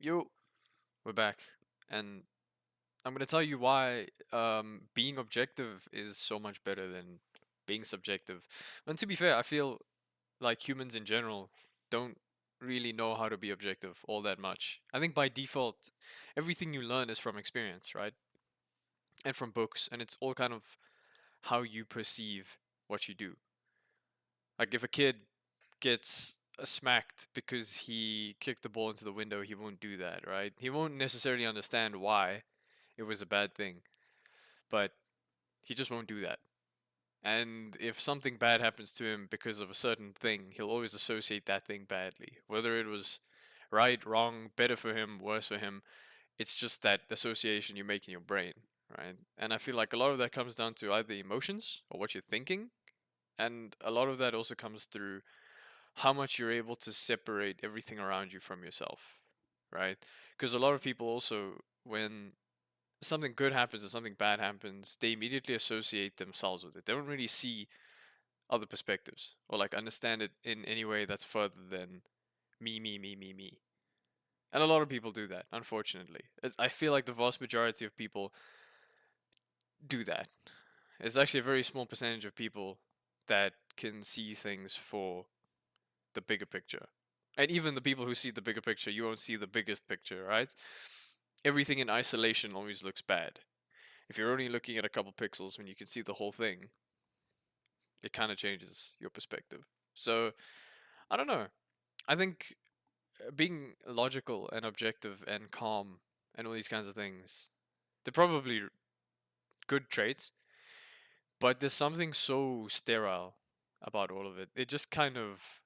Yo, we're back, and I'm gonna tell you why being objective is so much better than being subjective. And to be fair, I feel like humans in general don't really know how to be objective all that much. I think by default, everything you learn is from experience, right? And from books, and it's all kind of how you perceive what you do. Like if a kid gets smacked because he kicked the ball into the window, he won't do that, right? He won't necessarily understand why it was a bad thing, but he just won't do that. And if something bad happens to him because of a certain thing, he'll always associate that thing badly. Whether it was right, wrong, better for him, worse for him, it's just that association you make in your brain, right? And I feel like a lot of that comes down to either emotions or what you're thinking, and a lot of that also comes through how much you're able to separate everything around you from yourself, right? Because a lot of people also, when something good happens or something bad happens, they immediately associate themselves with it. They don't really see other perspectives or like understand it in any way that's further than me, me, me, me, me. And a lot of people do that, unfortunately. I feel like the vast majority of people do that. It's actually a very small percentage of people that can see things for the bigger picture. And even the people who see the bigger picture, you won't see the biggest picture, right? Everything in isolation always looks bad. If you're only looking at a couple pixels when you can see the whole thing, it kind of changes your perspective. So, I don't know. I think being logical and objective and calm and all these kinds of things, they're probably good traits, but there's something so sterile about all of it. It just kind of,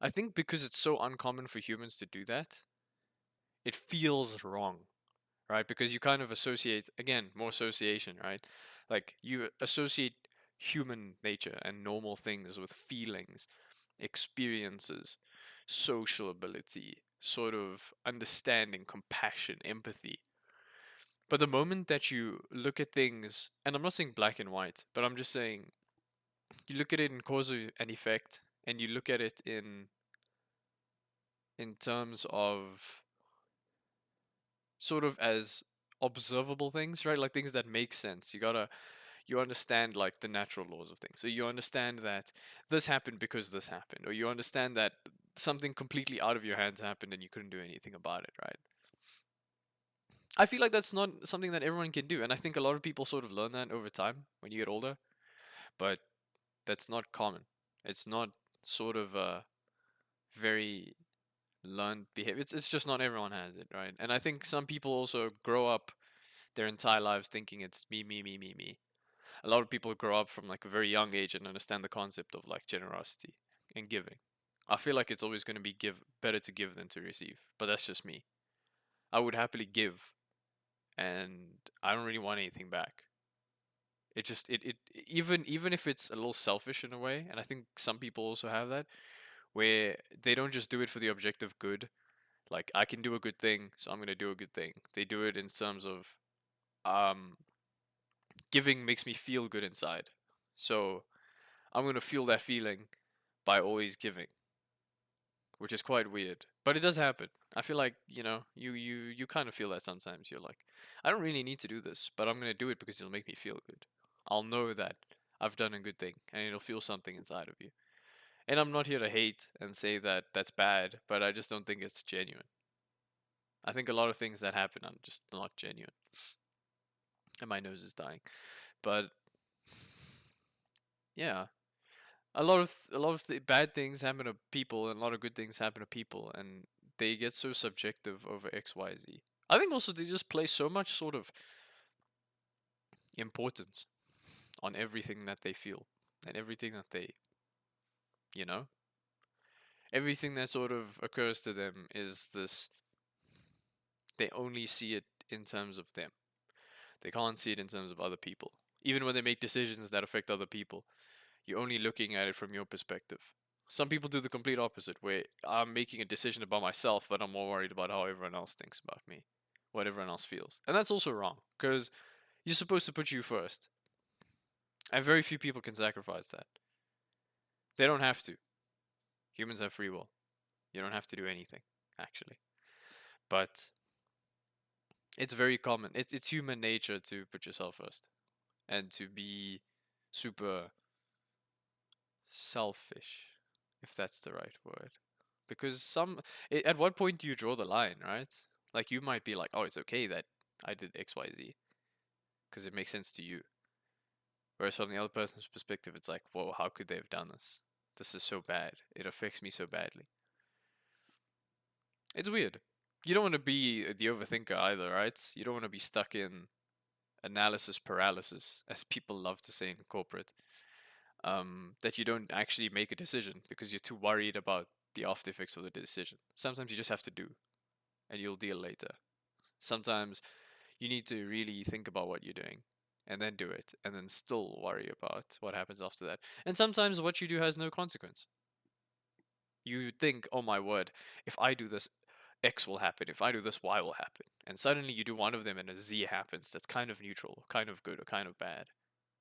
I think because it's so uncommon for humans to do that, it feels wrong, right? Because you kind of associate, again, more association, right? Like you associate human nature and normal things with feelings, experiences, social ability, sort of understanding, compassion, empathy. But the moment that you look at things, and I'm not saying black and white, but I'm just saying you look at it in cause and effect, and you look at it in terms of sort of as observable things, right? Like things that make sense. You understand like the natural laws of things. So you understand that this happened because this happened, or you understand that something completely out of your hands happened and you couldn't do anything about it, right? I feel like that's not something that everyone can do, and I think a lot of people sort of learn that over time when you get older, but that's not common. It's not sort of a very learned behavior. It's just not everyone has it, right? And I think some people also grow up their entire lives thinking it's me, me, me, me, me. A lot of people grow up from like a very young age and understand the concept of like generosity and giving. I feel like it's always going to be better to give than to receive, but that's just me. I would happily give, and I don't really want anything back. It just it even if it's a little selfish in a way, and I think some people also have that, where they don't just do it for the objective good. Like I can do a good thing, so I'm gonna do a good thing. They do it in terms of um giving makes me feel good inside. So I'm gonna feel that feeling by always giving, which is quite weird. But it does happen. I feel like, you kind of feel that sometimes. You're like, I don't really need to do this, but I'm gonna do it because it'll make me feel good. I'll know that I've done a good thing and it'll feel something inside of you. And I'm not here to hate and say that that's bad, but I just don't think it's genuine. I think a lot of things that happen are just not genuine. And my nose is dying. But yeah, a lot of the bad things happen to people, and a lot of good things happen to people, and they get so subjective over X, Y, Z. I think also they just place so much sort of importance on everything that they feel and everything that you know, everything that sort of occurs to them is this. They only see it in terms of them. They can't see it in terms of other people. Even when they make decisions that affect other people, you're only looking at it from your perspective. Some people do the complete opposite, where I'm making a decision about myself, but I'm more worried about how everyone else thinks about me, what everyone else feels. And that's also wrong, because you're supposed to put you first. And very few people can sacrifice that. They don't have to. Humans have free will. You don't have to do anything, actually. But it's very common. It's human nature to put yourself first and to be super selfish, if that's the right word. Because at what point do you draw the line, right? Like you might be like, oh, it's okay that I did X, Y, Z because it makes sense to you. Whereas from the other person's perspective, it's like, whoa, how could they have done this? This is so bad. It affects me so badly. It's weird. You don't want to be the overthinker either, right? You don't want to be stuck in analysis paralysis, as people love to say in corporate. That you don't actually make a decision because you're too worried about the after effects of the decision. Sometimes you just have to do, and you'll deal later. Sometimes you need to really think about what you're doing and then do it, and then still worry about what happens after that. And sometimes what you do has no consequence. You think, oh my word, if I do this, X will happen. If I do this, Y will happen. And suddenly you do one of them and a Z happens that's kind of neutral, kind of good, or kind of bad.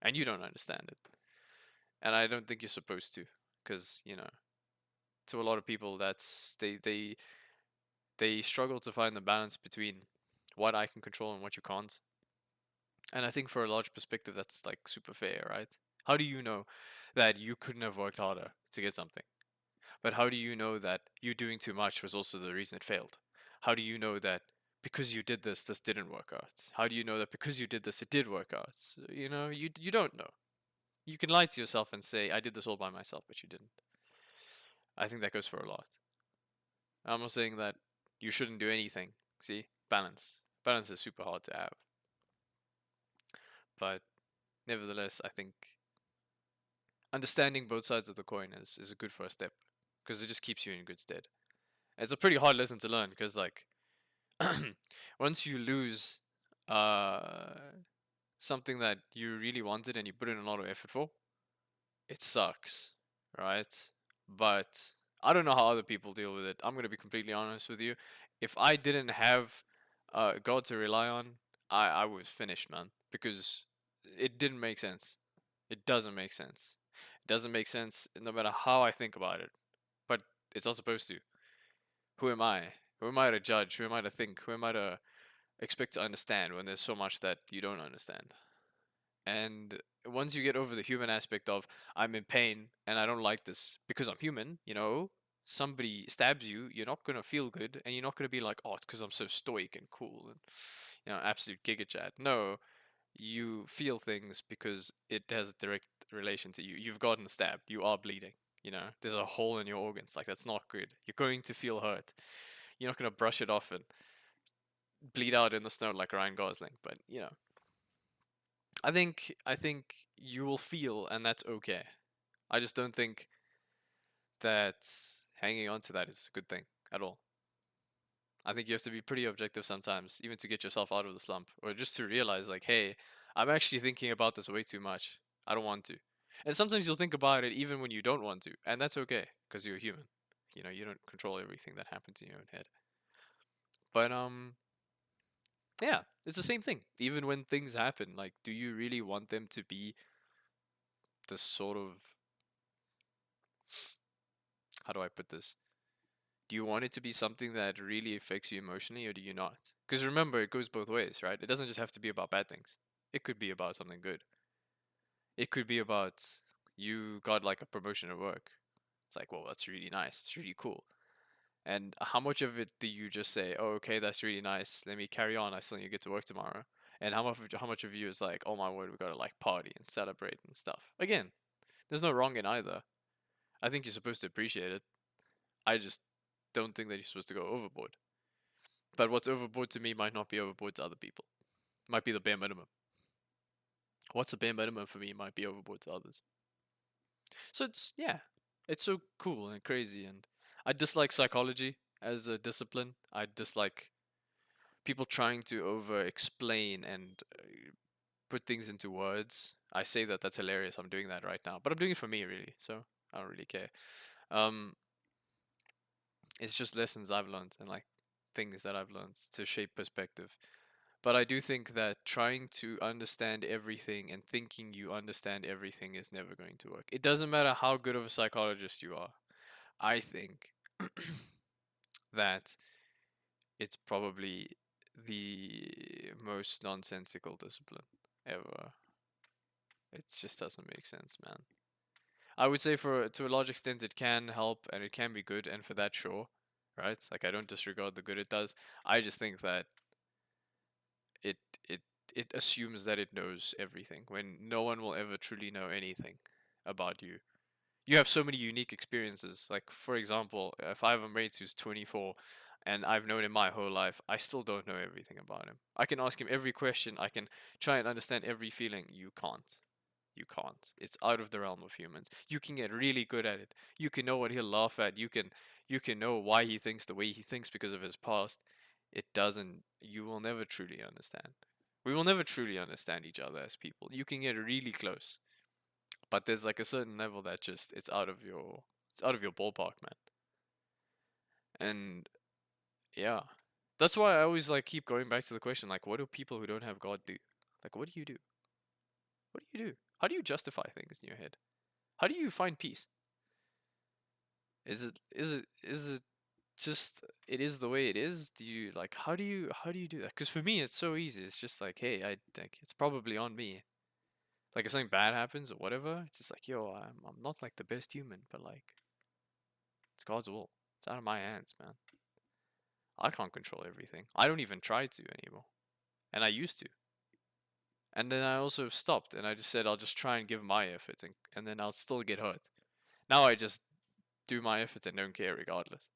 And you don't understand it. And I don't think you're supposed to, because, to a lot of people, they struggle to find the balance between what I can control and what you can't. And I think for a large perspective, that's like super fair, right? How do you know that you couldn't have worked harder to get something? But how do you know that you doing too much was also the reason it failed? How do you know that because you did this, this didn't work out? How do you know that because you did this, it did work out? You don't know. You can lie to yourself and say, I did this all by myself, but you didn't. I think that goes for a lot. I'm not saying that you shouldn't do anything. See? Balance. Balance is super hard to have. But nevertheless, I think understanding both sides of the coin is a good first step because it just keeps you in good stead. It's a pretty hard lesson to learn because, like, once you lose uh, something that you really wanted and you put in a lot of effort for, it sucks, right? But I don't know how other people deal with it. I'm gonna be completely honest with you. If I didn't have God to rely on, I was finished, man, because it didn't make sense. It doesn't make sense. It doesn't make sense no matter how I think about it. But it's not supposed to. Who am I? Who am I to judge? Who am I to think? Who am I to expect to understand when there's so much that you don't understand? And once you get over the human aspect of I'm in pain and I don't like this because I'm human, somebody stabs you, you're not gonna feel good, and you're not gonna be like, oh, it's because I'm so stoic and cool and absolute giga chat. No, you feel things because it has a direct relation to you. You've gotten stabbed. You are bleeding. There's a hole in your organs. Like that's not good. You're going to feel hurt. You're not gonna brush it off and bleed out in the snow like Ryan Gosling, but I think you will feel, and that's okay. I just don't think that hanging on to that is a good thing at all. I think you have to be pretty objective sometimes, even to get yourself out of the slump, or just to realize, like, hey, I'm actually thinking about this way too much. I don't want to. And sometimes you'll think about it even when you don't want to, and that's okay, because you're human. You don't control everything that happens in your own head. But yeah, it's the same thing. Even when things happen, like, do you really want them to be the sort of, how do I put this? Do you want it to be something that really affects you emotionally, or do you not? Because remember, it goes both ways, right? It doesn't just have to be about bad things. It could be about something good. It could be about you got like a promotion at work. It's like, well, that's really nice. It's really cool. And how much of it do you just say, oh, okay, that's really nice. Let me carry on. I still need to get to work tomorrow. And how much of you is like, oh my word, we gotta like party and celebrate and stuff. Again, there's no wrong in either. I think you're supposed to appreciate it. I just don't think that you're supposed to go overboard. But what's overboard to me might not be overboard to other people. Might be the bare minimum. What's the bare minimum for me might be overboard to others. So it's so cool and crazy. And I dislike psychology as a discipline. I dislike people trying to over explain and put things into words. I say that that's hilarious. I'm doing that right now, but I'm doing it for me really. So I don't really care. Um, it's just lessons I've learned and like things that I've learned to shape perspective. But I do think that trying to understand everything and thinking you understand everything is never going to work. It doesn't matter how good of a psychologist you are. I think that it's probably the most nonsensical discipline ever. It just doesn't make sense, man. I would say for to a large extent it can help and it can be good, and for that, sure, right? Like I don't disregard the good it does. I just think that it it it assumes that it knows everything when no one will ever truly know anything about you. You have so many unique experiences. Like for example, if I have a mate who's 24 and I've known him my whole life, I still don't know everything about him. I can ask him every question, I can try and understand every feeling. You can't. You can't. It's out of the realm of humans. You can get really good at it. You can know what he'll laugh at. You can know why he thinks the way he thinks because of his past. It doesn't you will never truly understand. We will never truly understand each other as people. You can get really close, but there's like a certain level that just it's out of your ballpark, man. And yeah. That's why I always like keep going back to the question like what do people who don't have God do? Like what do you do? What do you do? How do you justify things in your head? How do you find peace? Is it just it is the way it is? Do you like how do you do that? Because for me it's so easy. It's just like hey, I like it's probably on me. Like if something bad happens or whatever, it's just like yo, I'm not like the best human, but like it's God's will. It's out of my hands, man. I can't control everything. I don't even try to anymore, and I used to. And then I also stopped, and I just said I'll just try and give my effort, and then I'll still get hurt. Now I just do my effort and don't care regardless.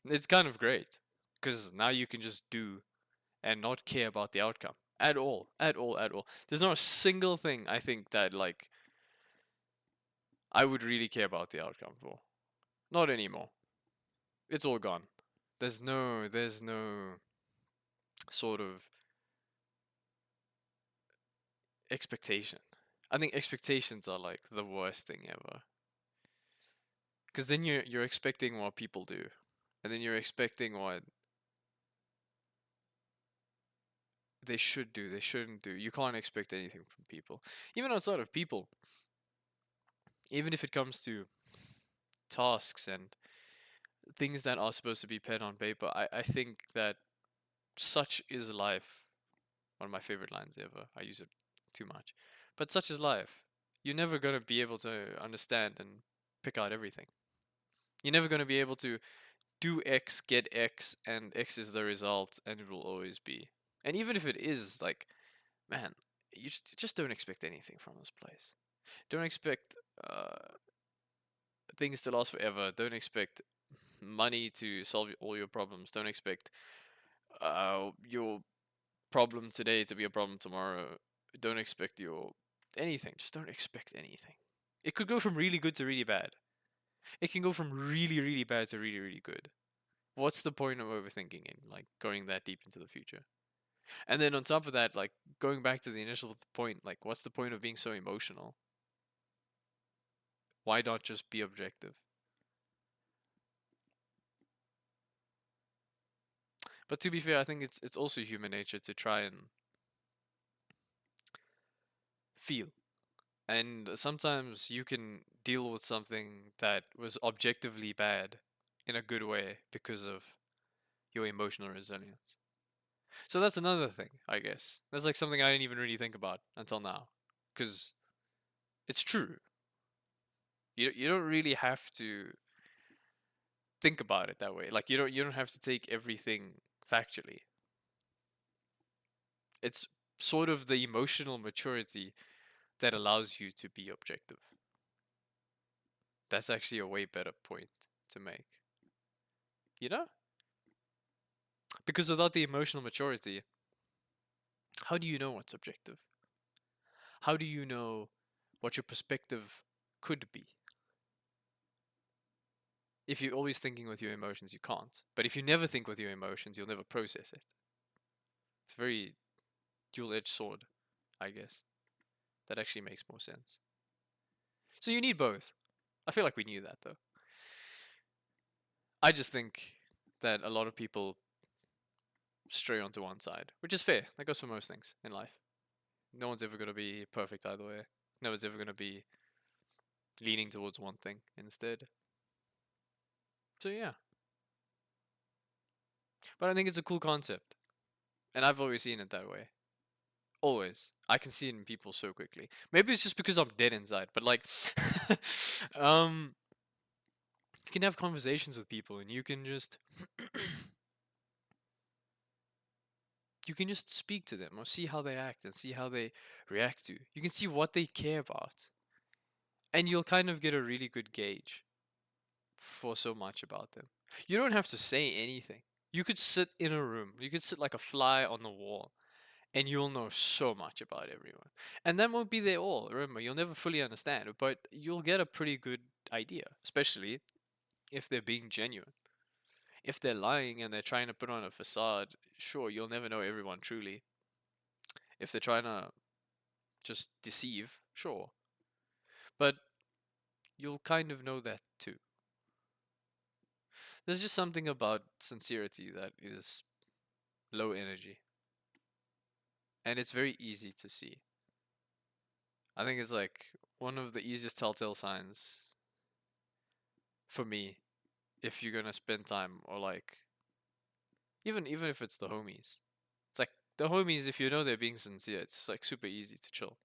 It's kind of great because now you can just do and not care about the outcome at all, at all, at all. There's not a single thing I think that like I would really care about the outcome for. Not anymore. It's all gone. There's no sort of expectation. I think expectations are like the worst thing ever. Because then you're expecting what people do, and then you're expecting what they should do, they shouldn't do. You can't expect anything from people, even outside of people. Even if it comes to tasks and things that are supposed to be pen on paper, I think that such is life. One of my favorite lines ever. I use it too much, but such is life. You're never gonna be able to understand and pick out everything. You're never gonna be able to do X, get X, and X is the result, and it will always be. And even if it is, like, man, you just don't expect anything from this place. Don't expect things to last forever. Don't expect money to solve all your problems. Don't expect your problem today to be a problem tomorrow. Don't expect your anything. Just don't expect anything. It could go from really good to really bad. It can go from really, really bad to really, really good. What's the point of overthinking and like going that deep into the future? And then on top of that, like going back to the initial point, like what's the point of being so emotional? Why not just be objective? But to be fair, I think it's also human nature to try and feel. And sometimes you can deal with something that was objectively bad in a good way because of your emotional resilience. So that's another thing, I guess. That's like something I didn't even really think about until now. Because it's true. You don't really have to think about it that way. Like you don't have to take everything factually. It's sort of the emotional maturity that allows you to be objective. That's actually a way better point to make. You know? Because without the emotional maturity, how do you know what's objective? How do you know what your perspective could be? If you're always thinking with your emotions, you can't. But if you never think with your emotions, you'll never process it. It's a very dual edged sword, I guess. That actually makes more sense. So you need both. I feel like we knew that though. I just think that a lot of people stray onto one side, which is fair. That goes for most things in life. No one's ever going to be perfect either way. No one's ever going to be leaning towards one thing instead. So yeah. But I think it's a cool concept, and I've always seen it that way. Always. I can see it in people so quickly. Maybe it's just because I'm dead inside, but like, um, you can have conversations with people, and you can just speak to them or see how they act and see how they react to. You can see what they care about, and you'll kind of get a really good gauge for so much about them. You don't have to say anything. You could sit in a room. You could sit like a fly on the wall, and you'll know so much about everyone. And that won't be there all. Remember, you'll never fully understand, but you'll get a pretty good idea, especially if they're being genuine. If they're lying and they're trying to put on a facade, sure, you'll never know everyone truly. If they're trying to just deceive, sure. But you'll kind of know that too. There's just something about sincerity that is low energy, and it's very easy to see. I think it's like one of the easiest telltale signs for me if you're gonna spend time or like even if it's the homies. It's like the homies if you know they're being sincere, it's like super easy to chill.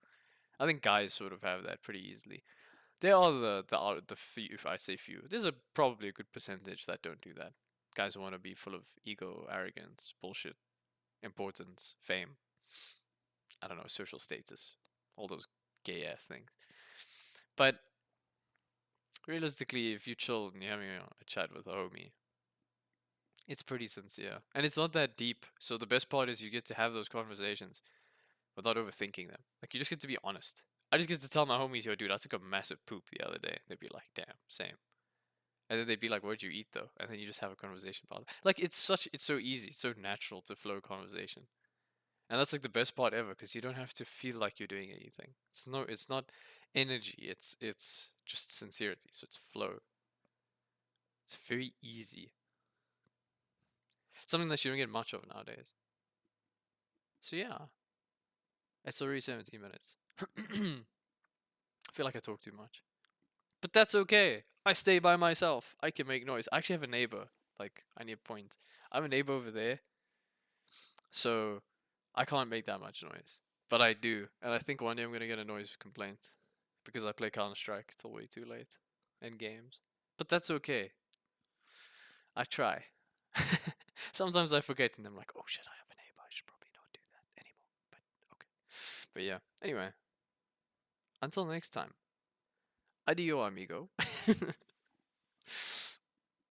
I think guys sort of have that pretty easily. There are the few, if I say few, there's a probably a good percentage that don't do that. Guys want to be full of ego, arrogance, bullshit, importance, fame. I don't know, social status, all those gay ass things. But realistically, if you chill and you're having a chat with a homie, it's pretty sincere. And it's not that deep. So the best part is you get to have those conversations without overthinking them. Like you just get to be honest. I just get to tell my homies, yo, dude, I took a massive poop the other day. They'd be like, damn, same. And then they'd be like, what'd you eat though? And then you just have a conversation about it. Like it's so easy, it's so natural to flow conversation. And that's like the best part ever because you don't have to feel like you're doing anything. It's not energy, it's just sincerity. So it's flow. It's very easy. Something that you don't get much of nowadays. So yeah, it's already 17 minutes. I feel like I talk too much. But that's okay. I stay by myself. I can make noise. I actually have a neighbor. Like, I need a point. I have a neighbor over there, so I can't make that much noise. But I do. And I think one day I'm gonna get a noise complaint. Because I play Counter Strike till way too late. In games. But that's okay. I try. Sometimes I forget and I'm like, oh shit, I have a neighbor. I should probably not do that anymore. But okay. But yeah. Anyway, until next time. Adio, amigo.